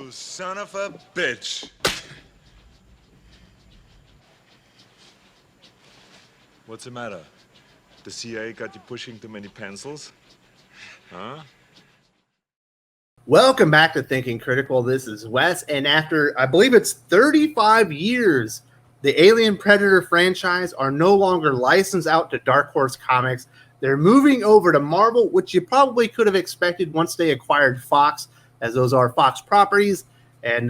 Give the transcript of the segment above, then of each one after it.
You son of a bitch. What's the matter? The CIA got you pushing too many pencils? Huh? Welcome back to Thinking Critical. This is Wes, and after, I believe it's 35 years, the Alien Predator franchise are no longer licensed out to Dark Horse Comics. They're moving over to Marvel, which you probably could have expected once they acquired Fox, as those are Fox properties. And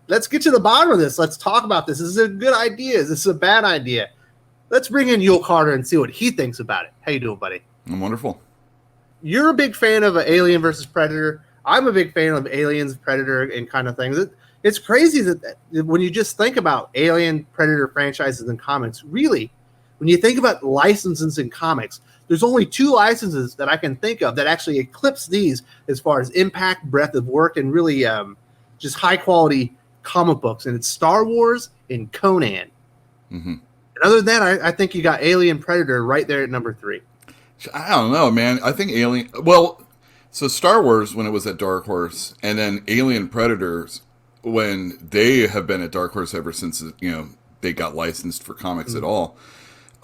let's get to the bottom of this. Let's talk about this. This is a good idea. Is this a bad idea? Let's bring in Yul Carter and see what he thinks about it. How you doing, buddy? I'm wonderful. You're a big fan of Alien versus Predator. I'm a big fan of Aliens, Predator, and kind of things. It's crazy that when you just think about Alien, Predator franchises in comics, really, when you think about licenses in comics, there's only two licenses that I can think of that actually eclipse these as far as impact, breadth of work, and really just high-quality comic books. And it's Star Wars and Conan. Mm-hmm. And other than that, I think you got Alien, Predator right there at number 3. I don't know, man. I think Alien... Well... So Star Wars, when it was at Dark Horse, and then Alien Predators, when they have been at Dark Horse ever since, they got licensed for comics at all.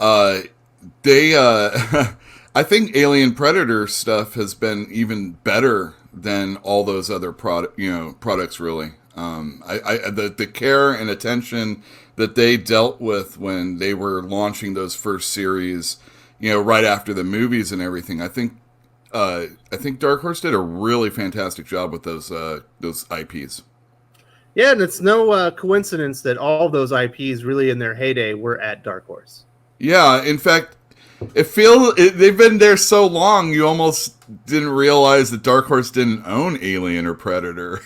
I think Alien Predator stuff has been even better than all those other products, really. The care and attention that they dealt with when they were launching those first series, right after the movies and everything, I think Dark Horse did a really fantastic job with those IPs. Yeah, and it's no coincidence that all of those IPs really in their heyday were at Dark Horse. Yeah, in fact, they've been there so long, you almost didn't realize that Dark Horse didn't own Alien or Predator.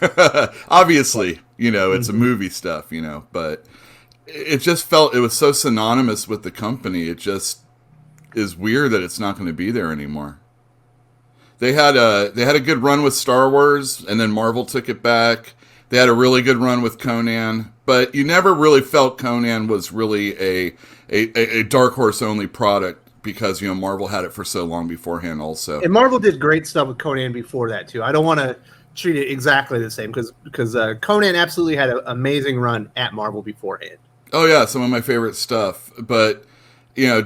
Obviously, it's a movie stuff, but it just felt it was so synonymous with the company. It just is weird that it's not going to be there anymore. They had a good run with Star Wars, and then Marvel took it back. They had a really good run with Conan, but you never really felt Conan was really a Dark Horse only product because Marvel had it for so long beforehand also. And Marvel did great stuff with Conan before that too. I don't want to treat it exactly the same because Conan absolutely had an amazing run at Marvel beforehand. Oh yeah, some of my favorite stuff, but.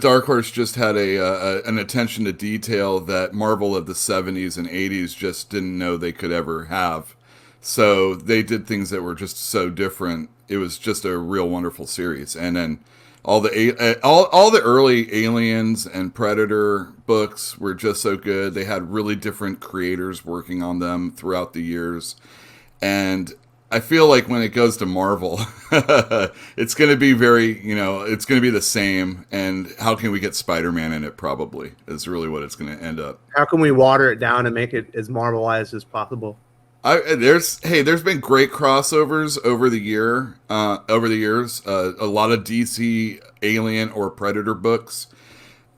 Dark Horse just had an attention to detail that Marvel of the 70s and 80s just didn't know they could ever have. So they did things that were just so different. It was just a real wonderful series. And then all the early Aliens and Predator books were just so good. They had really different creators working on them throughout the years. And I feel like when it goes to Marvel, it's going to be it's going to be the same. And how can we get Spider-Man in it? Probably is really what it's going to end up. How can we water it down and make it as Marvelized as possible? There's been great crossovers over the years. A lot of DC Alien or Predator books.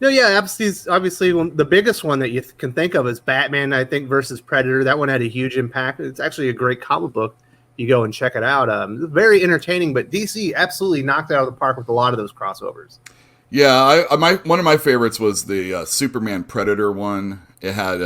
No, yeah, obviously the biggest one that you can think of is Batman, I think, versus Predator. That one had a huge impact. It's actually a great comic book. You go and check it out. Very entertaining, but DC absolutely knocked it out of the park with a lot of those crossovers. Yeah, one of my favorites was the Superman Predator one. It had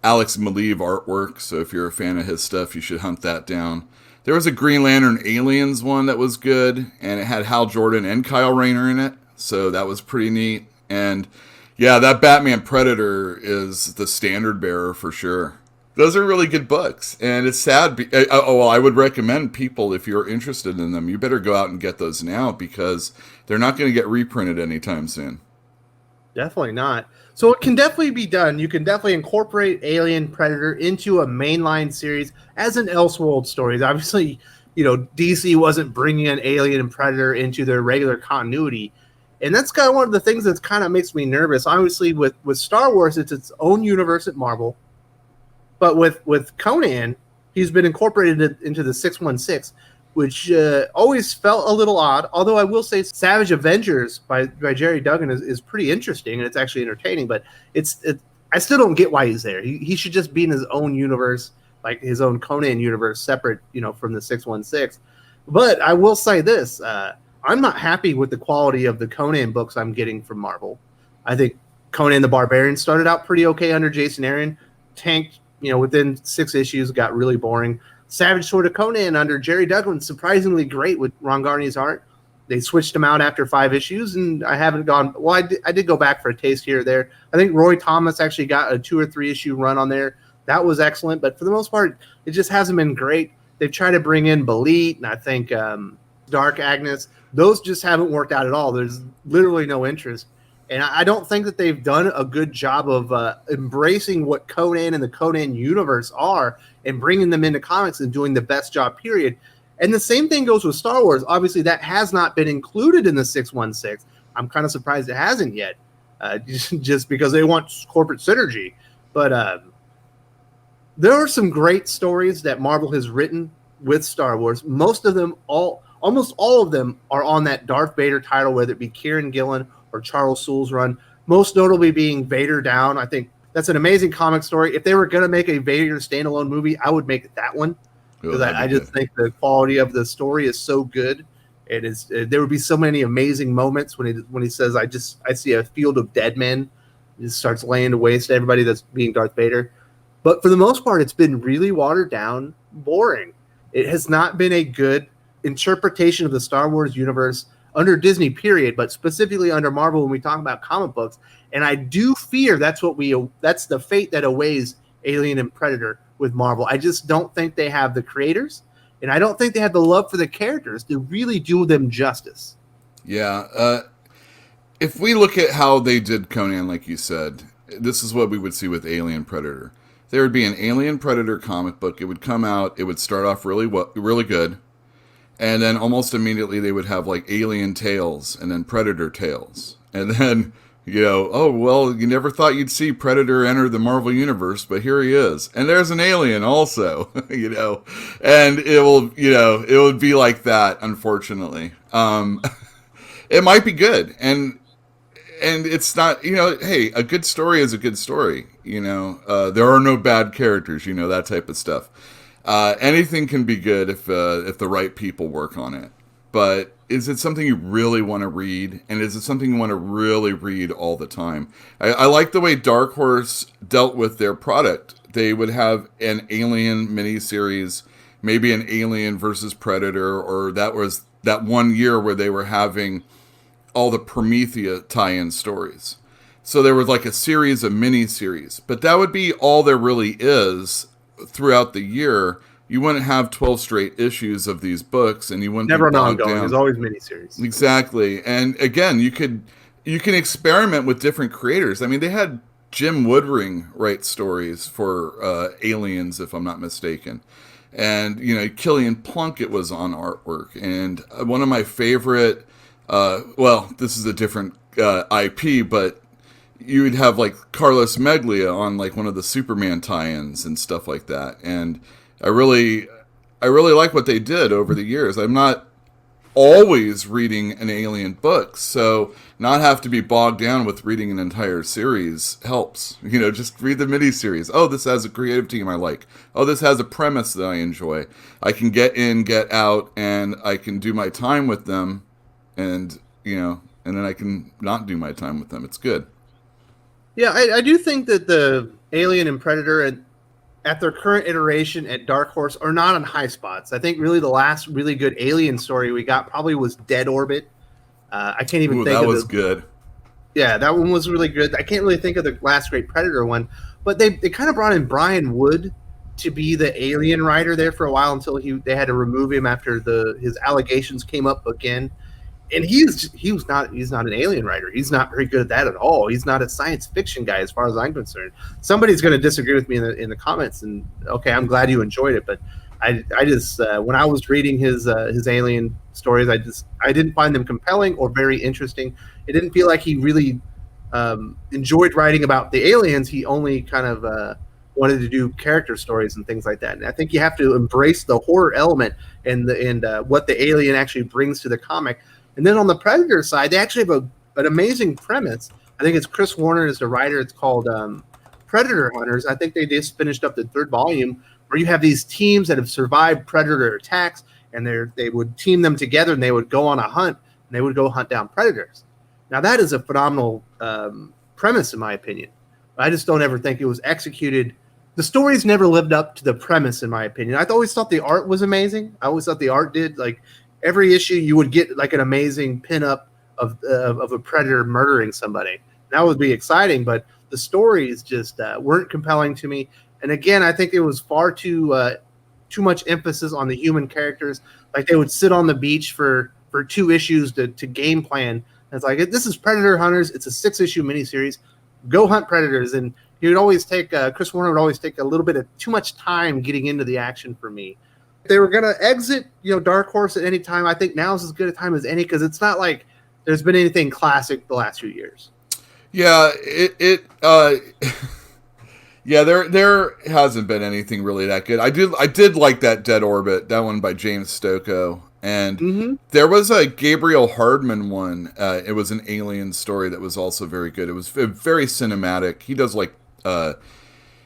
Alex Maleev artwork, so if you're a fan of his stuff, you should hunt that down. There was a Green Lantern Aliens one that was good, and it had Hal Jordan and Kyle Rayner in it, so that was pretty neat. And yeah, that Batman Predator is the standard bearer for sure. Those are really good books, and it's sad. I would recommend people, if you're interested in them, you better go out and get those now because they're not going to get reprinted anytime soon. Definitely not. So it can definitely be done. You can definitely incorporate Alien Predator into a mainline series as an Elseworld story. Obviously, DC wasn't bringing an Alien and Predator into their regular continuity. And that's kind of one of the things that kind of makes me nervous. Obviously, with Star Wars, it's its own universe at Marvel. But with Conan, he's been incorporated into the 616, which always felt a little odd. Although I will say Savage Avengers by Jerry Duggan is pretty interesting, and it's actually entertaining. But I still don't get why he's there. He should just be in his own universe, like his own Conan universe, separate from the 616. But I will say this. I'm not happy with the quality of the Conan books I'm getting from Marvel. I think Conan the Barbarian started out pretty okay under Jason Aaron, tanked, within 6 issues, got really boring. Savage Sword of Conan under Jerry Duggan, surprisingly great with Ron Garney's art. They switched him out after 5 issues, and I haven't gone. Well, I did go back for a taste here or there. I think Roy Thomas actually got a 2 or 3 issue run on there. That was excellent, but for the most part, it just hasn't been great. They've tried to bring in Belit, and I think Dark Agnes. Those just haven't worked out at all. There's literally no interest. And I don't think that they've done a good job of embracing what Conan and the Conan universe are and bringing them into comics and doing the best job, period. And the same thing goes with Star Wars. Obviously, that has not been included in the 616. I'm kind of surprised it hasn't yet, just because they want corporate synergy. But there are some great stories that Marvel has written with Star Wars. Most of them, almost all of them, are on that Darth Vader title, whether it be Kieran Gillen or Charles Soule's run. Most notably being Vader Down. I think that's an amazing comic story. If they were going to make a Vader standalone movie, I would make it that one. Because I just think the quality of the story is so good. It is. There would be so many amazing moments when he says, "I see a field of dead men." He just starts laying to waste everybody that's being Darth Vader. But for the most part, it's been really watered down, boring. It has not been a good interpretation of the Star Wars universe under Disney, period, but specifically under Marvel when we talk about comic books. And I do fear that's the fate that awaits Alien and Predator with Marvel. I just don't think they have the creators, and I don't think they have the love for the characters to really do them justice. Yeah. If we look at how they did Conan, like you said, this is what we would see with Alien Predator. There would be an Alien Predator comic book. It would come out. It would start off really good. And then almost immediately they would have like Alien Tales and then Predator Tales. And then, oh, well, you never thought you'd see Predator enter the Marvel Universe, but here he is. And there's an alien also, And it would be like that, unfortunately. It might be good. And it's not, hey, a good story is a good story. There are no bad characters, that type of stuff. Anything can be good if the right people work on it. But is it something you really want to read? And is it something you want to really read all the time? I like the way Dark Horse dealt with their product. They would have an Alien miniseries, maybe an Alien versus Predator, or that was that one year where they were having all the Promethea tie-in stories. So there was like a series of miniseries. But that would be all there really is throughout the year. You wouldn't have 12 straight issues of these books, and you wouldn't never be bogged ongoing. down. There's always miniseries. Exactly. And again, you can experiment with different creators. I mean, they had Jim Woodring write stories for Aliens, if I'm not mistaken. And, Killian Plunkett was on artwork. And one of my favorite, this is a different IP, but you would have like Carlos Meglia on like one of the Superman tie-ins and stuff like that. And I really like what they did over the years. I'm not always reading an Alien book, so not have to be bogged down with reading an entire series helps. Just read the miniseries. Oh, this has a creative team I like. Oh, this has a premise that I enjoy. I can get in, get out, and I can do my time with them, and and then I can not do my time with them. It's good. Yeah, I do think that the Alien and Predator at their current iteration at Dark Horse are not on high spots. I think really the last really good Alien story we got probably was Dead Orbit. I can't even think of that was good. Yeah, that one was really good. I can't really think of the last great Predator one, but they kind of brought in Brian Wood to be the Alien writer there for a while until they had to remove him after his allegations came up again. And he's not an Alien writer. He's not very good at that at all. He's not a science fiction guy as far as I'm concerned. Somebody's going to disagree with me in the comments, and okay, I'm glad you enjoyed it, but I just when I was reading his Alien stories, I didn't find them compelling or very interesting. It didn't feel like he really enjoyed writing about the aliens. He only kind of wanted to do character stories and things like that. And I think you have to embrace the horror element and what the alien actually brings to the comic. And then on the Predator side, they actually have an amazing premise. I think it's Chris Warner is the writer. It's called Predator Hunters. I think they just finished up the 3rd volume, where you have these teams that have survived Predator attacks, and they would team them together, and they would go on a hunt, and they would go hunt down predators. Now, that is a phenomenal premise, in my opinion. I just don't ever think it was executed the stories never lived up to the premise, in my opinion. I always thought the art was amazing. I always thought the art did, like, every issue you would get like an amazing pinup of a predator murdering somebody. That would be exciting, but the stories just weren't compelling to me. And again, I think it was far too much emphasis on the human characters. Like, they would sit on the beach for 2 issues to game plan. And it's like, this is Predator Hunters. It's a 6-issue miniseries. Go hunt predators. And he would always take Chris Warner would always take a little bit of too much time getting into the action for me. If they were going to exit, Dark Horse at any time, I think now is as good a time as any, because it's not like there's been anything classic the last few years. Yeah, yeah, there hasn't been anything really that good. I did like that Dead Orbit, that one by James Stokoe, and there was a Gabriel Hardman one. It was an alien story that was also very good. It was very cinematic. He does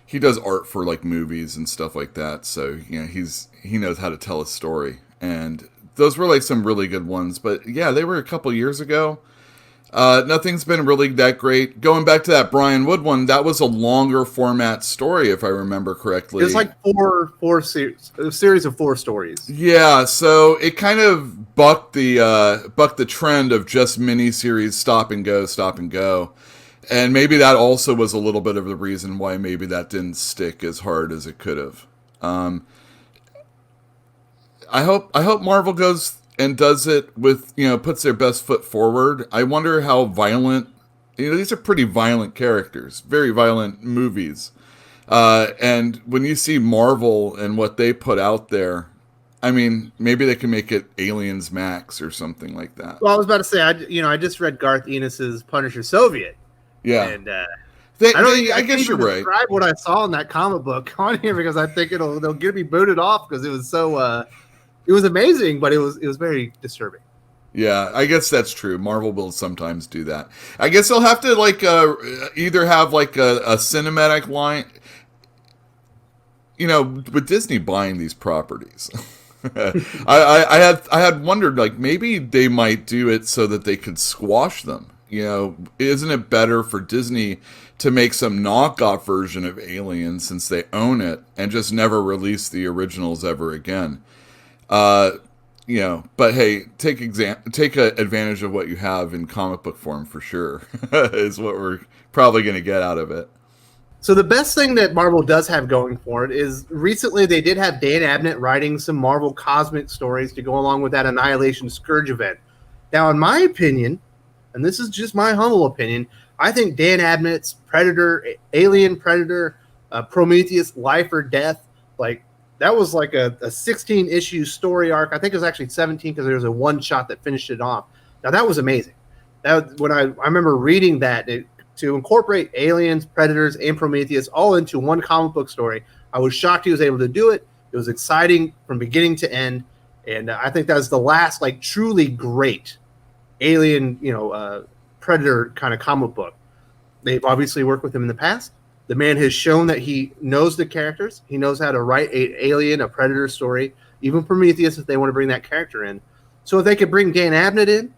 he does art for like movies and stuff like that. So he knows how to tell a story, and those were like some really good ones. But yeah, they were a couple years ago. Nothing's been really that great. Going back to that Brian Wood one, that was a longer format story, if I remember correctly. It's like four series, a series of 4 stories. Yeah, so it kind of bucked the trend of just miniseries stop and go. And maybe that also was a little bit of the reason why maybe that didn't stick as hard as it could have. I hope Marvel goes and does it with, puts their best foot forward. I wonder how violent, these are pretty violent characters, very violent movies. And when you see Marvel and what they put out there, I mean, maybe they can make it Aliens Max or something like that. Well, I was about to say, I just read Garth Ennis's Punisher Soviet. Yeah. And I guess you're right. Describe what I saw in that comic book on here, because I think they'll get me booted off, because it was so it was amazing, but it was very disturbing. Yeah, I guess that's true. Marvel will sometimes do that. I guess they'll have to either have like a cinematic line, with Disney buying these properties. I had wondered, like, maybe they might do it so that they could squash them. Isn't it better for Disney to make some knockoff version of Alien, since they own it, and just never release the originals ever again? But hey, take advantage of what you have in comic book form for sure, is what we're probably going to get out of it. So the best thing that Marvel does have going for it is, recently they did have Dan Abnett writing some Marvel cosmic stories to go along with that Annihilation Scourge event. Now, in my opinion, and this is just my humble opinion, I think Dan Abnett's Predator, Alien Predator, Prometheus, Life or Death, like, that was like a 16-issue story arc. I think it was actually 17, because there was a one-shot that finished it off. Now, that was amazing. When I remember reading that, to incorporate aliens, predators, and Prometheus all into one comic book story, I was shocked he was able to do it. It was exciting from beginning to end, and I think that was the last, like, truly great alien, predator kind of comic book. They've obviously worked with him in the past. The man has shown that he knows the characters. He knows how to write an alien, a predator story, even Prometheus, if they want to bring that character in. So if they could bring Dan Abnett in,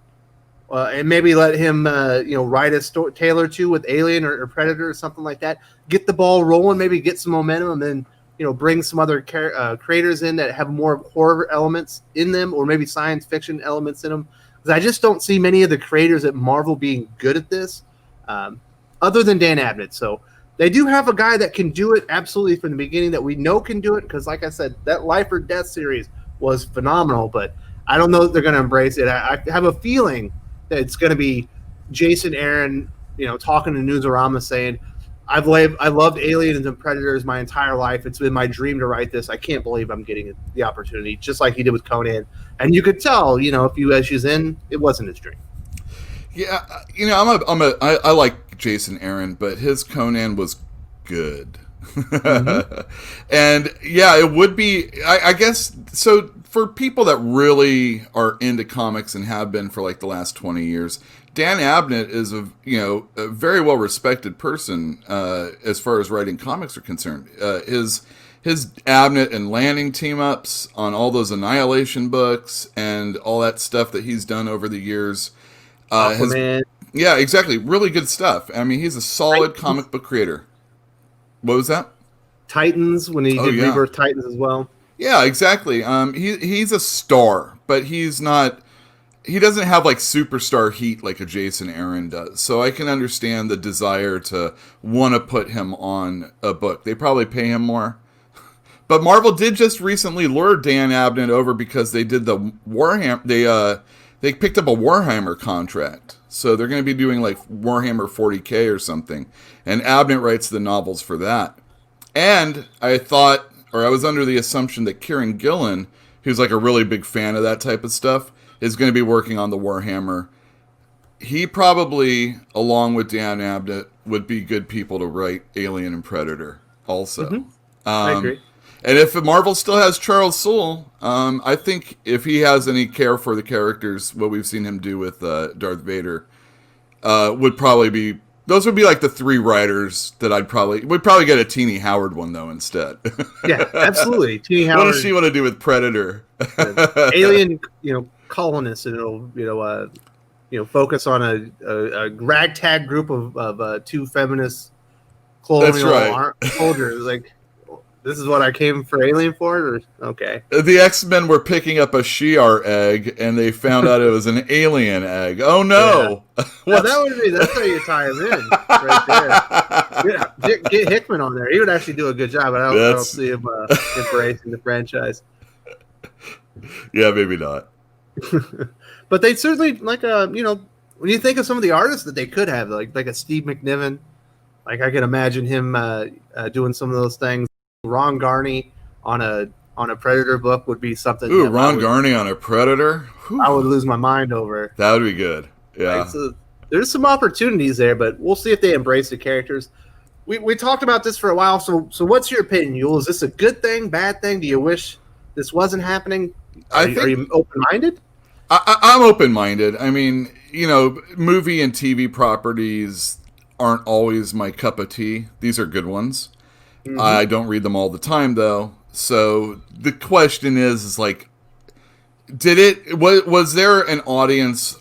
and maybe let him, write a tale or two with Alien or Predator or something like that, get the ball rolling, maybe get some momentum, and then, bring some other creators in that have more horror elements in them, or maybe science fiction elements in them. Because I just don't see many of the creators at Marvel being good at this, other than Dan Abnett. So they do have a guy that can do it absolutely from the beginning, that we know can do it, because, like I said, that Life or Death series was phenomenal, but I don't know that they're going to embrace it. I have a feeling that it's going to be Jason Aaron, talking to Newsarama saying, I've loved Aliens and Predators my entire life. It's been my dream to write this. I can't believe I'm getting the opportunity, just like he did with Conan. And you could tell, a few issues in, it wasn't his dream. Yeah, I like Jason Aaron, but his Conan was good. And yeah, it would be, I guess, so for people that really are into comics and have been for like the last 20 years, Dan Abnett is a very well respected person as far as writing comics are concerned. His Abnett and Lanning team ups on all those Annihilation books and all that stuff that he's done over the years. Yeah, exactly. Really good stuff. I mean, he's a solid comic book creator. What was that? Titans when he did Rebirth Titans as well. Yeah, exactly. He's a star, but he's not. He doesn't have like superstar heat like a Jason Aaron does. So I can understand the desire to want to put him on a book. They probably pay him more. But Marvel did just recently lure Dan Abnett over because they did the Warhammer. They picked up a Warhammer contract, so they're going to be doing like Warhammer 40K or something. And Abnett writes the novels for that. And I was under the assumption that Kieran Gillen, who's like a really big fan of that type of stuff, is going to be working on the Warhammer. He probably, along with Dan Abnett, would be good people to write Alien and Predator also. Mm-hmm. I agree. And if Marvel still has Charles Soule, I think if he has any care for the characters, what we've seen him do with Darth Vader, would probably be... Those would be like the 3 writers that would probably get a Teenie Howard one, though, instead. Yeah, absolutely. Teenie Howard. What does she want to do with Predator? Alien, colonists, and it'll, focus on a ragtag group of 2 feminist colonial soldiers. Like, this is what I came for Alien for? Or, okay. The X-Men were picking up a Shi'ar egg, and they found out it was an alien egg. Oh, no! Yeah. Well, that's how you tie him in, right there. Yeah, get Hickman on there. He would actually do a good job, but I don't see him embracing the franchise. Yeah, maybe not. But they certainly, when you think of some of the artists that they could have, like a Steve McNiven, like I can imagine him doing some of those things. Ron Garney on a Predator book would be something. Ooh, Ron Garney on a Predator? I would lose my mind over. That would be good. Yeah. Right? So there's some opportunities there, but we'll see if they embrace the characters. We talked about this for a while. So what's your opinion, Yule? Is this a good thing, bad thing? Do you wish this wasn't happening? Are you open-minded? I'm open-minded. I mean, movie and TV properties aren't always my cup of tea. These are good ones. Mm-hmm. I don't read them all the time, though. So the question is like, was there an audience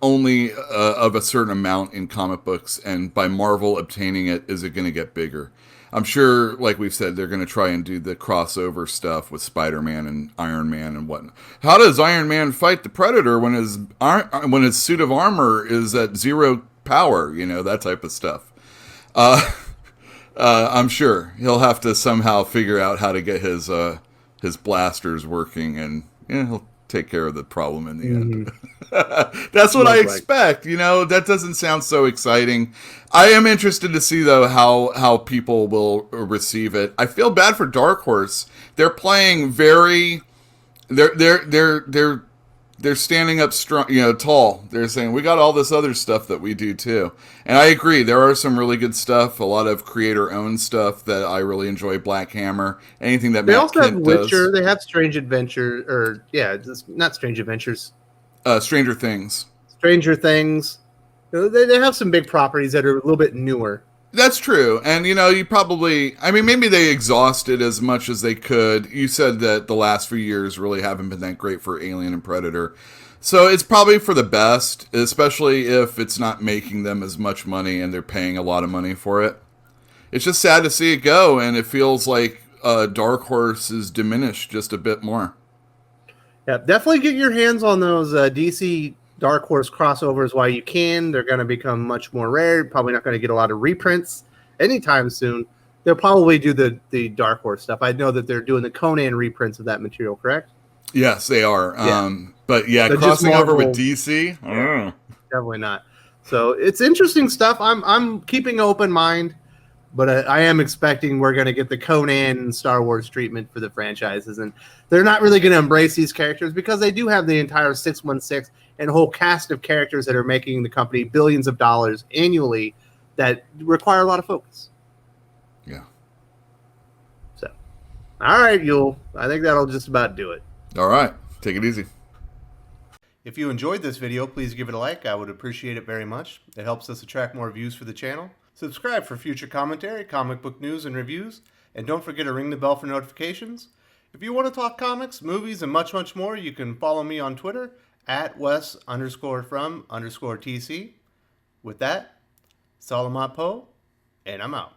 only of a certain amount in comic books, and by Marvel obtaining it, is it going to get bigger? I'm sure, like we've said, they're going to try and do the crossover stuff with Spider-Man and Iron Man and whatnot. How does Iron Man fight the Predator when his suit of armor is at 0 power? That type of stuff. I'm sure he'll have to somehow figure out how to get his blasters working, and he'll take care of the problem in the end. That's what I expect. That doesn't sound so exciting. I am interested to see, though, how people will receive it. I feel bad for Dark Horse. They're playing very. They're standing up strong, tall. They're saying, we got all this other stuff that we do too. And I agree, there are some really good stuff, a lot of creator-owned stuff that I really enjoy. Black Hammer, anything that Matt Kindt does. They also have Witcher, they have Strange Adventure, not Strange Adventures. Stranger Things. Stranger Things. They have some big properties that are a little bit newer. That's true. And, you probably... maybe they exhausted as much as they could. You said that the last few years really haven't been that great for Alien and Predator. So it's probably for the best, especially if it's not making them as much money and they're paying a lot of money for it. It's just sad to see it go, and it feels like Dark Horse is diminished just a bit more. Yeah, definitely get your hands on those DC Dark Horse crossovers while you can. They're going to become much more rare. Probably not going to get a lot of reprints anytime soon. They'll probably do the Dark Horse stuff. I know that they're doing the Conan reprints of that material, correct? Yes, they are. Yeah. But yeah, so crossing over with DC, definitely not. So it's interesting stuff. I'm keeping an open mind, but I am expecting we're going to get the Conan and Star Wars treatment for the franchises, and they're not really going to embrace these characters because they do have the entire 616 and a whole cast of characters that are making the company billions of dollars annually that require a lot of focus. Yeah. So, all right, Yule. I think that'll just about do it. All right. Take it easy. If you enjoyed this video, please give it a like. I would appreciate it very much. It helps us attract more views for the channel. Subscribe for future commentary, comic book news, and reviews. And don't forget to ring the bell for notifications. If you want to talk comics, movies, and much, much more, you can follow me on Twitter at Wes_from_TC. With that, Salamat Po, and I'm out.